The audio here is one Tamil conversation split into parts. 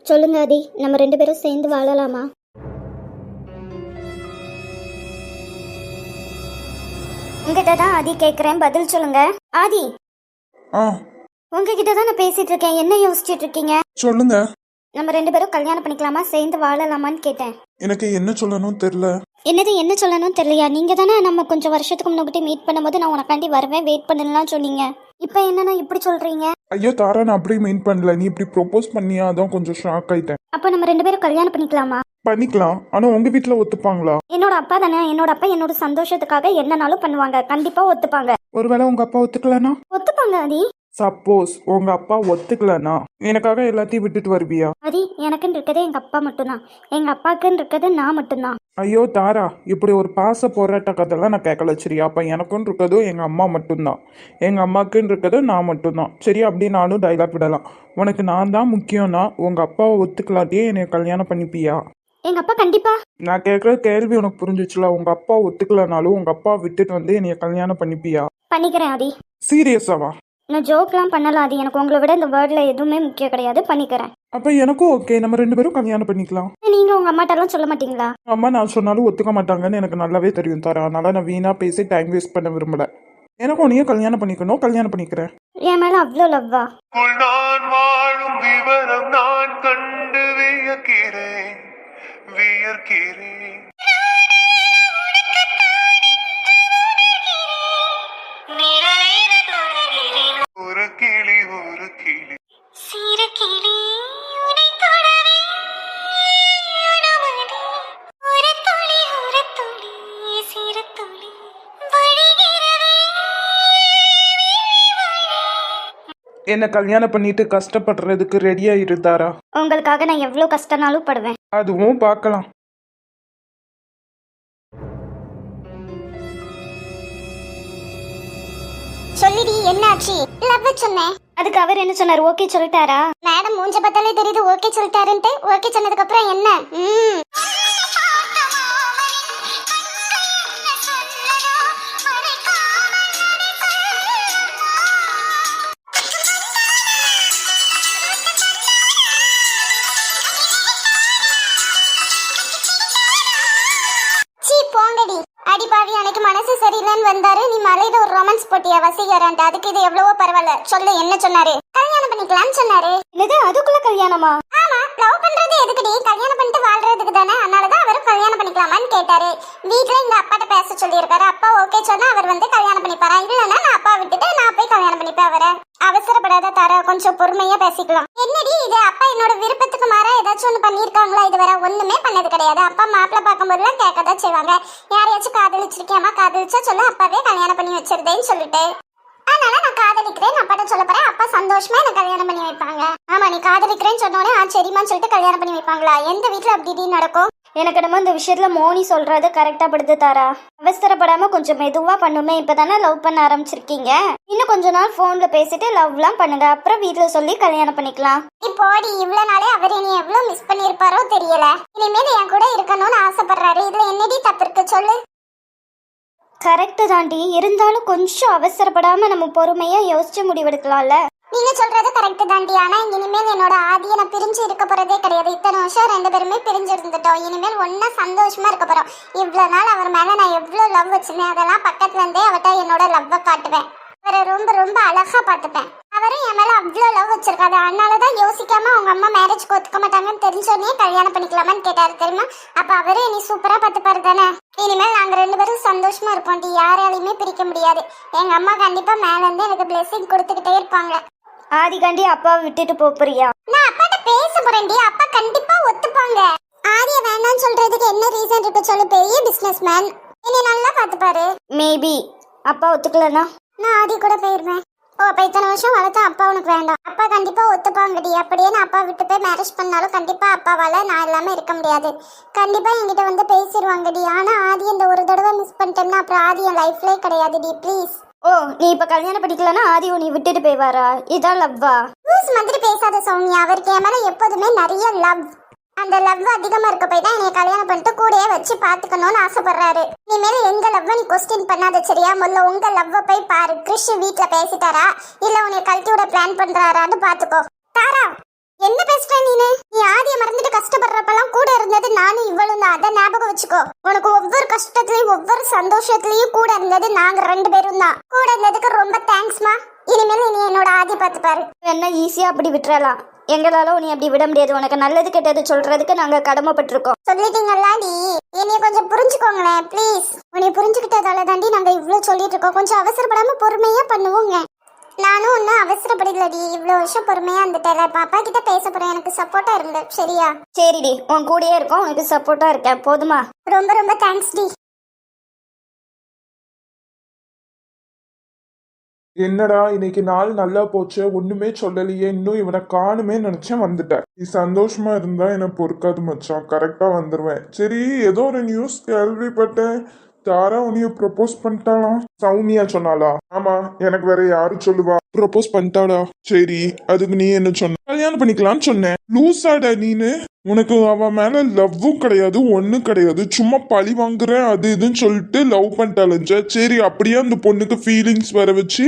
சொல்லுங்க ஆதி, நம்ம 2 பேரும் சேர்ந்து வாழலாமா? உங்ககிட்ட தான் ஆதி கேட்குறேன், பதில் சொல்லுங்க. ஆதி, ஆ உங்ககிட்ட தான் நான் பேசிட்டு இருக்கேன், என்ன யோசிச்சுட்டு இருக்கீங்க? சொல்லுங்க. நம்ம 2 பேரும் கல்யாணம் பண்ணிக்கலாமா, சேர்ந்து வாழலாமான்னு கேட்டேன். எனக்கு என்ன சொல்லணும் தெரியல. என்னது என்ன சொல்லணும் தெரியலையா? நீங்க தானே நம்ம கொஞ்சம் வருஷத்துக்கு முன்னாடி மீட் பண்ணும்போது நான் உனக்காண்டி வருவேன், வெயிட் பண்ணலாம் சொன்னீங்க. இப்போ என்னன்னா இப்படி சொல்றீங்க? ஐயோ தாரா, நான் அப்படியே மெயின் பண்ணல. நீ இப்படி ப்ரொபோஸ் பண்ணியா, அதான் கொஞ்சம் ஷாக் ஆயிட்டேன். அப்போ நம்ம 2 பேரும் கல்யாணம் பண்ணிக்கலாமா? பண்ணிக்கலாம், ஆனா உங்க வீட்டுல ஒத்துப்பாங்களா? என்னோட அப்பா தானே, என்னோட அப்பா என்னோட சந்தோஷத்துக்காக என்னனாலும் பண்ணுவாங்க, கண்டிப்பா ஒத்துப்பாங்க. ஒருவேளை உங்க அப்பா ஒத்துக்கலனா? ஒத்துப்பாங்க ஆதி. சப்போஸ் உங்க அப்பா ஒத்துக்கலனா எனக்காக எல்லாத்தையும் விட்டுட்டு வருவியா? ஆதி, எனக்குன்னு இருக்கிறது எங்க அப்பா மட்டும்தான், எங்க அப்பாக்குன்னு இருக்கிறது நான் மட்டும்தான். ஐயோ தாரா, இப்படி ஒரு பாச போராட்ட கதைலாம் நான் கேட்கல சரியா? அப்ப எனக்குன்னு இருக்கதும் எங்க அம்மா மட்டும்தான், எங்க அம்மாக்குன்னு இருக்கதும் நான் மட்டும்தான் சரியா? அப்படி நானும் டைலாக் விடலாம். உனக்கு நான் தான் முக்கியம்னா உங்க அப்பாவை ஒத்துக்கலாட்டியே என்னை கல்யாணம் பண்ணிப்பியா? எங்க அப்பா கண்டிப்பா. நான் கேட்குற கேள்வி உனக்கு புரிஞ்சிச்சுல? உங்க அப்பா ஒத்துக்கலனாலும் உங்க அப்பா விட்டுட்டு வந்து என்னைய கல்யாணம் பண்ணிப்பியா? பண்ணிக்கிறேன் ஆதி. சீரியஸாவா? நான் ஜோக்லாம் பண்ணல ஆதி, எனக்கு உங்களை விட இந்த வேர்டில் எதுவுமே முக்கியம் கிடையாது, பண்ணிக்கிறேன். அப்ப எனக்கும் ஓகே, நம்ம 2 பேரும் கல்யாணம் பண்ணிக்கலாம். நீங்க உங்க அம்மாட்டெல்லாம் சொல்ல மாட்டீங்களா? அம்மா நான் சொன்னாலும் ஒத்துக்க மாட்டாங்கன்னு எனக்கு நல்லாவே தெரியும் தாரா. அதனால நான் வீணா பேசி டைம் வேஸ்ட் பண்ண விரும்பல. எனக்கு உன்னையும் கல்யாணம் பண்ணிக்கணும், கல்யாணம் பண்ணிக்கிறேன். என் மேல அவ்வளோ லவ்வா? நான் வாழும் விவரம் நான் கண்டு வியக்கிறேன் வியக்கிறேன். ஒரு கிளி ஒரு கிளி சிறு கிளி உன்னை தொடவே அனுமதி, ஒரு துளி சிறு துளி வழிகிறதே. என்ன கல்யாணம் பண்ணிட்டு கஷ்டப்படுறதுக்கு ரெடியா இருந்தாரா? உங்களுக்காக நான் எவ்வளோ கஷ்டனாலும் படுவேன். அதுவும் பார்க்கலாம். சொல்லிடி, என்னாச்சு? லவ் சொன்னேன். அதுக்கு அவர் என்ன சொன்னார்? ஓகே சொல்லிட்டாரா? மேடம் மூஞ்ச பார்த்தாலே தெரியுது ஓகே சொல்லிட்டாருன்ட்டு. ஓகே சொன்னதுக்கு அப்புறம் என்ன? போங்கடி அடிப்பாவி, அன்னைக்கு மனசு சரியில்லைன்னு வந்தாரு, நீ மலையில ஒரு ரொமான்ஸ் போட்டியா வசீகரன்ட்டு, அதுக்கு இது எவ்வளவோ பரவாயில்ல. சொல்லு, என்ன சொன்னாரு? கல்யாணம் பண்ணிக்கலாம்னு சொன்னாரு. இது அதுக்குள்ள கல்யாணமா? ஆமா, லவ் பண்றது எதுக்குடி? கல்யாணம் பண்ணிட்டு வாழ்றதுக்கு தானே. அதனாலதான் அவரு கல்யாணம் பண்ணிக்கலாமான்னு கேட்டாரு. வீட்டுல எங்க அப்பாட்ட பேச சொல்லியிருக்காரு. அப்பா ஓகே சொன்னா அவர் வந்து கல்யாணம் பண்ணிப்பாரா? இல்லன்னா நான் அப்பா விட்டுட்டு நான் போய் கல்யாணம் பண்ணிப்பேன் அவரை. அவசரப்படாத தாரா, கொஞ்சம் பொறுமையா பேசிக்கலாம். என்னடி இது? அப்பா என்னோட விருப்பத்துக்கு மாறா ஏதாச்சும் ஒண்ணு பண்ணிருக்காங்களா? இது வேற ஒண்ணுமே பண்ணது கிடையாது. அப்பா மாப்பிள்ள பார்க்கும்போதுலாம் கேட்கதான் செய்வாங்க. யாரையாச்சும் காதலிச்சிருக்கியாமா? காதலிச்சா சொல்ல, அப்பாவே கல்யாணம் பண்ணி வச்சிருந்தேன்னு சொல்லிட்டு. அதனால நான் காதலிக்கிறேன் அப்பாட்ட சொல்ல போறேன். அப்பா சந்தோஷமா என்ன கல்யாணம் பண்ணி வைப்பாங்க. ஆமா, நீ காதலிக்கிறேன்னு சொன்னோடனே சரிமான்னு சொல்லிட்டு கல்யாணம் பண்ணி வைப்பாங்களா? எந்த வீட்டுல அப்படி இப்படி நடக்கும்? எனக்கு நம்ம இந்த விஷயத்துல மோனி சொல்றது கரெக்டா படுத்து தாரா. அவசரப்படாம கொஞ்சம் மெதுவா பண்ணுமே. இப்பதானே லவ் பண்ண ஆரம்பிச்சிருக்கீங்க, இன்னும் கொஞ்ச நாள் போன்ல பேசிட்டு லவ்லாம் பண்ணுங்க, அப்புறம் வீட்டுல சொல்லி கல்யாணம் பண்ணிக்கலாம். இப்போடி இவ்வளவு நாளே அவர் இனி எவ்வளவு மிஸ் பண்ணிருப்பாரோ தெரியல. இனிமேல் என் கூட இருக்கணும்னு ஆசைப்படுறாரு. இதுல என்னடி தப்பு இருக்கு சொல்லு? கரெக்டு தாண்டி, இருந்தாலும் கொஞ்சம் அவசரப்படாம நம்ம பொறுமையா யோசிச்சு முடிவெடுக்கலாம்ல. நீங்க சொல்றது கரெக்ட் தாண்டி, ஆனா இனிமேல் என்னோட ஆதியை நான் பிரிஞ்சு இருக்க போறதே கிடையாது. இத்தனை வருஷம் 2 பேருமே பிரிஞ்சு இருந்துட்டோம். இனிமேல் ஒன்னா சந்தோஷமா இருக்க போறோம். இவ்வளவு நாள் அவர் மேல நான் எவ்வளவு லவ் வச்சிருந்தேன், அதெல்லாம் பக்கத்துல இருந்தே அவட்ட என்னோட லவ்வை காட்டுவேன். அவரை ரொம்ப ரொம்ப அழகா பார்த்துப்பேன். அவரும் என் மேல அவ்வளோ லவ் வச்சிருக்காரு. அதனாலதான் யோசிக்காம அவங்க அம்மா மேரேஜ்க்கு ஒத்துக்க மாட்டாங்கன்னு தெரிஞ்சோடனே கல்யாணம் பண்ணிக்கலாமான்னு கேட்டாரு தெரியுமா? அப்ப அவரே இனி சூப்பரா பார்த்துப்பாரு தானே. இனிமேல் நாங்க 2 பேரும் சந்தோஷமா இருப்போம். யாராலையுமே பிரிக்க முடியாது. எங்க அம்மா கண்டிப்பா மேல இருந்து எனக்கு பிளெஸிங் கொடுத்துக்கிட்டே இருப்பாங்க. ஆதிகாண்டி அப்பாவை விட்டுட்டு போறியா? நான் அப்பாட்ட பேச போறேன்டி, அப்பா கண்டிப்பா ஒத்துப்பாங்க. ஆதிய வேண்டாம்னு சொல்றதுக்கு என்ன ரீசன் இருக்கு சொல்லு? பெரிய பிசினஸ் மேன், என்னை நல்லா பார்த்துப்பாரு. மேபி அப்பா ஒத்துக்கலனா நான் ஆதி கூட போயிருவேன். ஓ, அப்ப இத்தனை வருஷம் வளர்த்தா அப்பா உனக்கு வேண்டாம்? அப்பா கண்டிப்பா ஒத்துப்பாங்கடி. அப்படியே நான் அப்பா விட்டு போய் மேரேஜ் பண்ணாலும் கண்டிப்பா அப்பாவால நான் இல்லாம இருக்க முடியாது. கண்டிப்பா என்கிட்ட வந்து பேசிடுவாங்கடி. ஆனா ஆதி இந்த ஒரு தடவை மிஸ் பண்ணிட்டேன்னா அப்புறம் ஆதி என் லைஃப்லே கிடையாதுடி. ப்ளீஸ். ஓ, நீ இப்ப கல்யாணம் பண்ணிக்கலன்னா ஆதி நீ விட்டுட்டு போய்வாரா? இதான் லவ்வா? லூஸ் மாதிரி பேசாத சௌமியா. அவருக்கு என் மேல எப்போதுமே நிறைய லவ். அந்த லவ் அதிகமா இருக்க போய் தான் என்னை கல்யாணம் பண்ணிட்டு கூடயே வச்சு பாத்துக்கணும்னு ஆசைப்படுறாரு. இனிமேல் எங்க லவ்வ நீ கொஸ்டின் பண்ணாத சரியா? முதல்ல உங்க லவ்வ போய் பாரு. கிறிஷ் வீட்டுல பேசிட்டாரா இல்ல உன்னை கழட்டி விட பிளான் பண்றாரான்னு பாத்துக்கோ. தாரா, என்ன பேசுற நீனு? நீ ஆதிய மறந்துட்டு கஷ்டப்படுறப்பெல்லாம் கூட இருந்தது நானும் இவளும் தான். அதை ஞாபகம் வச்சுக்கோ. உனக்கு ஒவ்வொரு கஷ்டத்துலயும் ஒவ்வொரு சந்தோஷத்துலயும் கூட இருந்தது நாங்க 2 பேரும் தான். கூட இருந்ததுக்கு ரொம்ப தேங்க்ஸ்மா. இனிமேல் நீ என்னோட ஆதி பார்த்து பாரு. என்ன ஈஸியா அப்படி விட்டுறலாம்? எங்களால உன்னை அப்படி விட முடியாது. உனக்கு நல்லது கெட்டது சொல்றதுக்கு நாங்க கடமைப்பட்டிருக்கோம். சொல்லிட்டீங்களாடி, என்னைய கொஞ்சம் புரிஞ்சுக்கோங்களேன் ப்ளீஸ். உன்னை புரிஞ்சுக்கிட்டதால தாண்டி நாங்க இவ்வளவு சொல்லிட்டு இருக்கோம். கொஞ்சம் அவசரப்படாம பொறுமையா பண்ணுவோங்க. நானும் ஒன்னும் அவசரப்படலடி, இவ்வளவு வருஷம் பொறுமையா இருந்துட்டேல. பாப்பா கிட்ட பேச போறேன், எனக்கு சப்போர்ட்டா இருந்த சரியா? சரிடி, உன் கூடயே இருக்கோம், உனக்கு சப்போர்ட்டா இருக்கேன், போதுமா? ரொம்ப ரொம்ப தேங்க்ஸ் டி. என்னடா இன்னைக்கு நாள் நல்லா போச்சு, ஒண்ணுமே சொல்லலையே, இன்னும் இவனை காணுமே நினைச்சேன், வந்துட்டேன். நீ சந்தோஷமா இருந்தா எனக்கு பொறுக்காது மச்சான், கரெக்டா வந்துருவேன். சரி, ஏதோ ஒரு நியூஸ் கேள்விப்பட்டேன், தாரா உனிய ப்ரொபோஸ் பண்ணிட்டாலாம். சௌமியா சொன்னாலா? ஆமா, எனக்கு வேற யாரு சொல்லுவா? ப்ரொபோஸ் பண்ணிட்டாடா. சரி, அதுக்கு நீ என்ன சொன்ன? கல்யாணம் பண்ணிக்கலாம்னு சொன்னேன். லூசாடா நீனு? உனக்கு அவன் மேல லவ்வும் கிடையாது, ஒன்னும் கிடையாது, சும்மா பழி வாங்குற அது இதுன்னு சொல்லிட்டு லவ் பண்ணிட்டாலஞ்ச. சரி, அப்படியே அந்த பொண்ணுக்கு ஃபீலிங்ஸ் வர வச்சு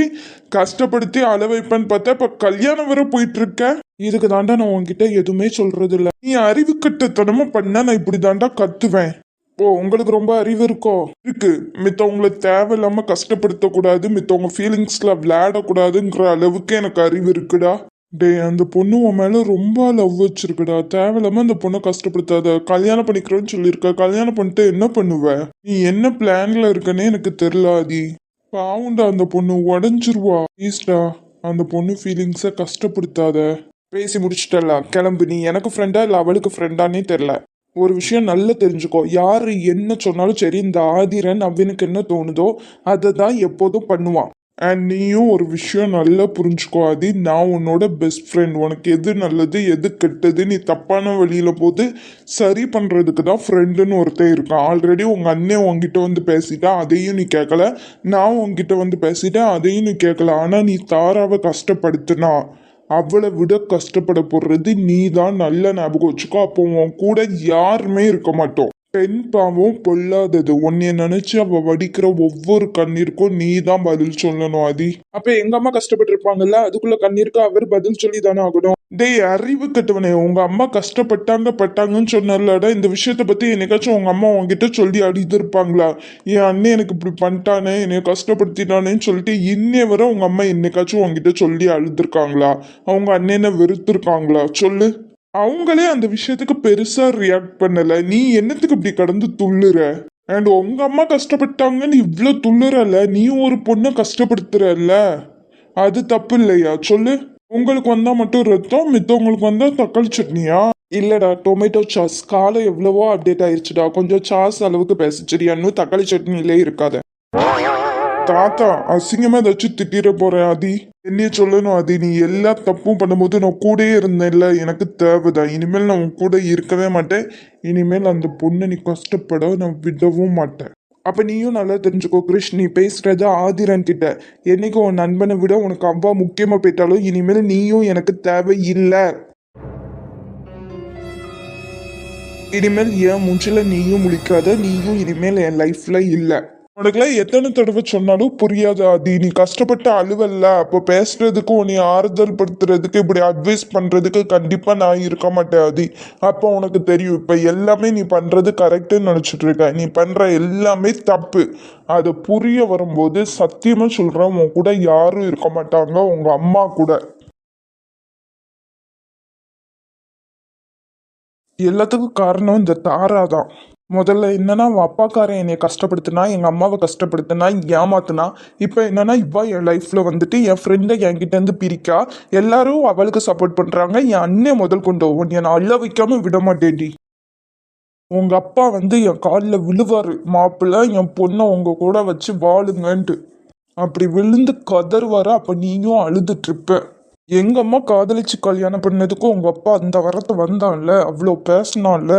கஷ்டப்படுத்தி அழ வைப்பேன்னு பார்த்தா இப்ப கல்யாணம் வர போயிட்டு இருக்க. இதுக்கு தாண்டா நான் உன்கிட்ட எதுவுமே சொல்றது இல்ல. நீ அறிவு கட்டத்தனமா பண்ணா நான் இப்படி தாண்டா கத்துவேன். ஓ, உங்களுக்கு ரொம்ப அறிவு இருக்கோ? இருக்கு. மித்தவங்களை தேவையில்லாம கஷ்டப்படுத்த கூடாது, மித்தவங்க ஃபீலிங்ஸ்ல விளையாடக்கூடாதுங்கிற அளவுக்கு எனக்கு அறிவு இருக்குடா. டே, அந்த பொண்ணு உன் மேல ரொம்ப லவ் வச்சிருக்குடா, தேவையில்லாம அந்த பொண்ணை கஷ்டப்படுத்தாத. கல்யாணம் பண்ணிக்கிறேன்னு சொல்லியிருக்க, கல்யாணம் பண்ணிட்டு என்ன பண்ணுவ? நீ என்ன பிளான்ல இருக்கனே எனக்கு தெரியல ஆதி. பாவுண்டா, அந்த பொண்ணு உடஞ்சிருவா. ப்ளீஸ்டா, அந்த பொண்ணு ஃபீலிங்ஸை கஷ்டப்படுத்தாத. பேசி முடிச்சிட்டல, கிளம்பு. நீ எனக்கு ஃப்ரெண்டா இல்லை அவளுக்கு ஃப்ரெண்டானே தெரில. ஒரு விஷயம் நல்லா தெரிஞ்சுக்கோ, யாரு என்ன சொன்னாலும் சரி, இந்த ஆதிரன் அவனுக்கு என்ன தோணுதோ அதை தான் எப்போதும் பண்ணுவான். அண்ட் நீயும் ஒரு விஷயம் நல்லா புரிஞ்சுக்கோ ஆதி, நான் உன்னோட பெஸ்ட் ஃப்ரெண்ட். உனக்கு எது நல்லது எது கெட்டது, நீ தப்பான வழியில போது சரி பண்றதுக்கு தான் ஃப்ரெண்டுன்னு ஒருத்தன் இருக்கான். ஆல்ரெடி உங்க அண்ணன் உங்ககிட்ட வந்து பேசிட்டா, அதையும் நீ கேட்கல. நான் உங்ககிட்ட வந்து பேசிட்டேன், அதையும் நீ கேட்கல. ஆனா நீ தாராவை கஷ்டப்படுத்தினா அவளை விட கஷ்டப்பட போடுறது நீ தான், நல்ல ஞாபகம் வச்சுக்கோ. அப்போ உன் கூட யாருமே இருக்க மாட்டோம். பெண் பாவம் பொல்லாதது. உன்னைய நினைச்சு அவ வடிக்கிற ஒவ்வொரு கண்ணீருக்கும் நீ தான் பதில் சொல்லணும் ஆதி. அப்ப எங்க அம்மா கஷ்டப்பட்டு இருப்பாங்கல்ல, அதுக்குள்ள கண்ணீருக்கு அவர் பதில் சொல்லி தானே ஆகணும். டேய், அறிவு கட்டுவனே, உங்க அம்மா கஷ்டப்பட்டாங்கன்னு சொன்னலடா. இந்த விஷயத்த பத்தி என்னைக்காச்சும் உங்க அம்மா உங்ககிட்ட சொல்லி அடித்திருப்பாங்களா? என் அண்ணன் எனக்கு இப்படி பண்ணிட்டானே, என்னைய கஷ்டப்படுத்திட்டானேன்னு சொல்லிட்டு இன்னைய வரை உங்க அம்மா என்னைக்காச்சும் உங்ககிட்ட சொல்லி அழுதுருக்காங்களா? அவங்க அண்ணனை வெறுத்திருக்காங்களா? சொல்லு. அவங்களே அந்த விஷயத்துக்கு பெருசா ரியாக்ட் பண்ணல, நீ என்னத்துக்கு இப்படி கடந்து துள்ளுற? அண்ட் உங்க அம்மா கஷ்டப்பட்டாங்கன்னு இவ்வளவு துள்ளுறல, நீ ஒரு பொண்ணை கஷ்டப்படுத்துறல்ல, அது தப்பு இல்லையா? சொல்லு. உங்களுக்கு வந்தா மட்டும் ரத்தம், மித்தவங்களுக்கு வந்தா தக்காளி சட்னியா? இல்லடா, டொமேட்டோ சாஸ். காலம் எவ்வளவோ அப்டேட் ஆயிடுச்சுடா, கொஞ்சம் சாஸ் அளவுக்கு பேசிச்சிரியா, இன்னும் தக்காளி சட்னிலே இருக்காத. தாத்தா, அசிங்கமா ஏதாச்சும் திட்டிட போறேன் ஆதி. என்னைய சொல்லணும் ஆதி, நீ எல்லா தப்பும் பண்ணும்போது நான் கூடயே இருந்தேன்ல, எனக்கு தேவைதான். இனிமேல் நான் உன் கூட இருக்கவே மாட்டேன். இனிமேல் அந்த பொண்ணை நீ கஷ்டப்பட நான் விடவும் மாட்டேன். அப்ப நீயும் நல்லா தெரிஞ்சுக்கோ கிருஷ், நீ பேசுறது ஆதிரன் கிட்ட. என்னைக்கு உன் நண்பனை விட உனக்கு அவ்வா முக்கியமா போயிட்டாலும் இனிமேல் நீயும் எனக்கு தேவை இல்லை. இனிமேல் என் மூஞ்சில நீயும் முழிக்காத, நீயும் இனிமேல் என் லைஃப்ல இல்லை. உனக்குலாம் எத்தனை தடவை சொன்னாலும் புரியாது ஆதி. நீ கஷ்டப்பட்டு அழுவல்ல, அப்போ பேசுறதுக்கு உன்னை ஆறுதல் படுத்துறதுக்கு இப்படி அட்வைஸ் பண்றதுக்கு கண்டிப்பா நான் இருக்க மாட்டேன் ஆதி. அப்போ உனக்கு தெரியும், இப்ப எல்லாமே நீ பண்றது கரெக்டுன்னு நினைச்சிட்டு இருக்க, நீ பண்ற எல்லாமே தப்பு. அதை புரிய வரும்போது சத்தியமா சொல்றேன், உன் கூட யாரும் இருக்க மாட்டாங்க, உங்க அம்மா கூட. எல்லாத்துக்கும் காரணம் இந்த தாரா தான். முதல்ல என்னன்னா, அவன் அப்பாக்காரன் என்னை கஷ்டப்படுத்தினா, எங்கள் அம்மாவை கஷ்டப்படுத்தினா, ஏமாத்தினா. இப்போ என்னன்னா, இவா என் லைஃப்பில் வந்துட்டு என் ஃப்ரெண்டை என்கிட்டேருந்து பிரிக்கா, எல்லாரும் அவளுக்கு சப்போர்ட் பண்ணுறாங்க. என் அண்ணன் முதல் கொண்டு உன்னை நான் அள்ள வைக்காம விட மாட்டேன்டி. உங்கள் அப்பா வந்து என் காலில் விழுவார், மாப்பிள்ளை என் பொண்ணை உங்கள் கூட வச்சு வாழுங்கன்ட்டு. அப்படி விழுந்து கதறுவார, அப்போ நீயும் அழுதுட்ருப்ப. எங்க அம்மா காதலிச்சு கல்யாணம் பண்ணதுக்கும் உங்க அப்பா அந்த வரத்தை வந்தான்ல, அவ்வளோ பேசினான்ல.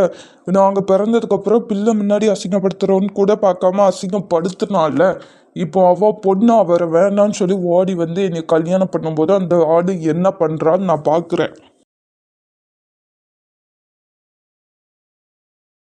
நாங்க பிறந்ததுக்கு அப்புறம் பிள்ளை முன்னாடி அசிங்கப்படுத்துறோன்னு கூட பார்க்காம அசிங்கப்படுத்தினான்ல. இப்போ அவ பொண்ணு அவரை வேணான்னு சொல்லி ஓடி வந்து என்னை கல்யாணம் பண்ணும்போது அந்த ஆடு என்ன பண்றான்னு நான் பாக்குறேன்.